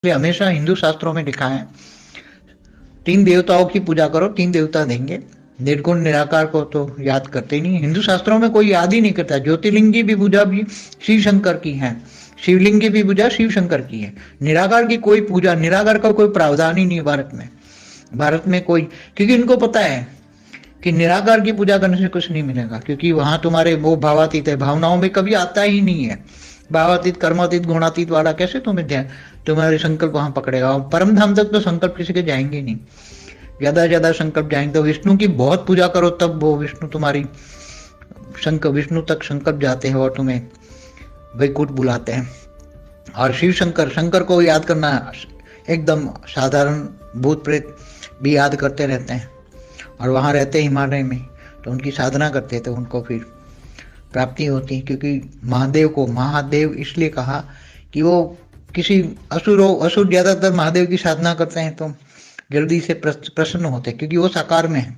इसलिए हमेशा हिंदू शास्त्रों में लिखा है, 3 देवताओं की पूजा करो, 3 देवता देंगे। निर्गुण निराकार को तो याद करते ही नहीं, हिंदू शास्त्रों में कोई याद ही नहीं करता। ज्योतिर्लिंग की भी पूजा भी शिव शंकर की है, शिवलिंग की भी पूजा शिव शंकर की है। निराकार की कोई पूजा, निराकार का कोई प्रावधान ही नहीं है भारत में। भारत में कोई, क्योंकि इनको पता है कि निराकार की पूजा करने से कुछ नहीं मिलेगा, क्योंकि वहां तुम्हारे वो भावातीत है, भावनाओं में कभी आता ही नहीं है। भावातीत, कर्मातीत, गुणातीत वाला कैसे तुम्हें ध्यान, तुम्हारे संकल्प वहां पकड़ेगा। और परम धाम तक तो संकल्प किसी के जाएंगे ही नहीं। ज्यादा से ज्यादा संकल्प जाएंगे तो विष्णु की बहुत पूजा करो, तब वो विष्णु तुम्हारी विष्णु तक संकल्प जाते हैं और तुम्हें वैकुंठ बुलाते हैं। और शिव शंकर, शंकर को याद करना एकदम साधारण, भूत प्रेत भी याद करते रहते हैं और वहां रहते हैं हिमालय में, तो उनकी साधना करते हैं तो उनको फिर प्राप्ति होती है। क्योंकि महादेव को महादेव इसलिए कहा कि वो किसी असुर ज्यादातर महादेव की साधना करते हैं तो जल्दी से प्रसन्न होते हैं, क्योंकि वो साकार में है।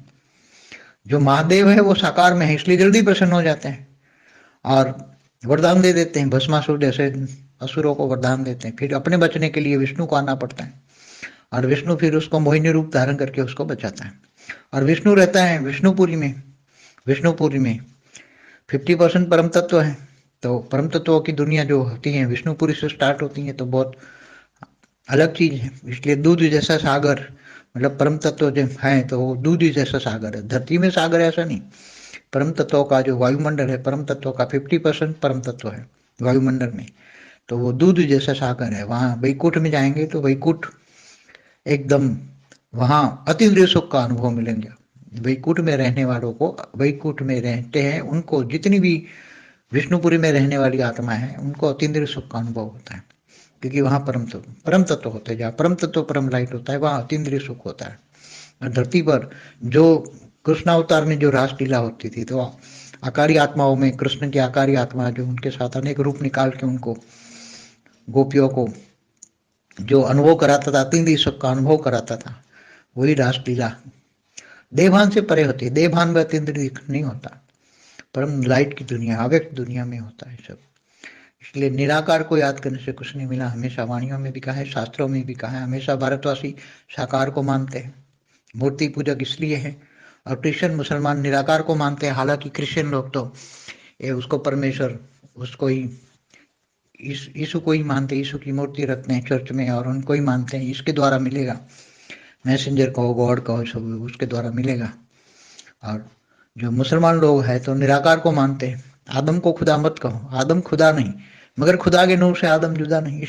जो महादेव है वो साकार में है, इसलिए जल्दी प्रसन्न हो जाते हैं और वरदान दे देते हैं। भस्मासुर जैसे असुरों को वरदान देते हैं, फिर अपने बचने के लिए विष्णु को आना पड़ता है और विष्णु फिर उसको मोहिनी रूप धारण करके उसको बचाता है। और विष्णु रहता है विष्णुपुरी में। विष्णुपुरी में 50% परम तत्व है, तो परम तत्वों की दुनिया जो होती है विष्णुपुरी से स्टार्ट होती है, तो बहुत अलग चीज है। इसलिए दूध जैसा सागर, मतलब परम तत्व जो है तो वो दूध जैसा सागर है। धरती में सागर ऐसा नहीं, परम तत्वों का जो वायुमंडल है, परम तत्वों का 50% परम तत्व है वायुमंडल में, तो वो दूध जैसा सागर है। वहां वैकुंठ में जाएंगे तो वैकुंठ एकदम, वहां अतीन्द्रिय सुख का अनुभव मिलेंगे। वैकुंठ में रहने वालों को, वैकुंठ में रहते हैं उनको, जितनी भी विष्णुपुरी में रहने वाली आत्मा है उनको अतीन्द्रिय सुख का अनुभव होता है, क्योंकि वहां परम तत्व होते हैं। जहाँ परम तत्व, परम लाइट होता है, वहां अतीन्द्रिय सुख होता है। और धरती पर जो कृष्णावतार में जो रासलीला होती थी, तो आकारी आत्माओं में कृष्ण की आकारी आत्मा जो उनके साथ अनेक रूप निकाल के उनको गोपियों को जो अनुभव कराता था, अतीन्द्रिय सुख का अनुभव कराता था, वही रासलीला देवभान से परे होती है। देवभान में अतीन्द्रिय नहीं होता, परम लाइट की दुनिया, अव्यक्त दुनिया में होता है सब। इसलिए निराकार को याद करने से कुछ नहीं मिला। हमेशा वाणियों में भी कहा है, शास्त्रों में भी कहा है, हमेशा भारतवासी साकार को मानते हैं, मूर्ति पूजक इसलिए है। और क्रिश्चियन मुसलमान निराकार को मानते हैं। हालांकि क्रिश्चियन लोग तो ये उसको परमेश्वर, उसको ही, यीशु को ही मानते, यीशु की मूर्ति रखते हैं चर्च में और उनको ही मानते हैं, इसके द्वारा मिलेगा, मैसेंजर कहो, गॉड कहो, सब उसके द्वारा मिलेगा। और जो मुसलमान लोग हैं तो निराकार को मानते हैं। आदम को खुदा मत कहो, आदम खुदा नहीं, मगर खुदा के नूर से आदम जुदा नहीं।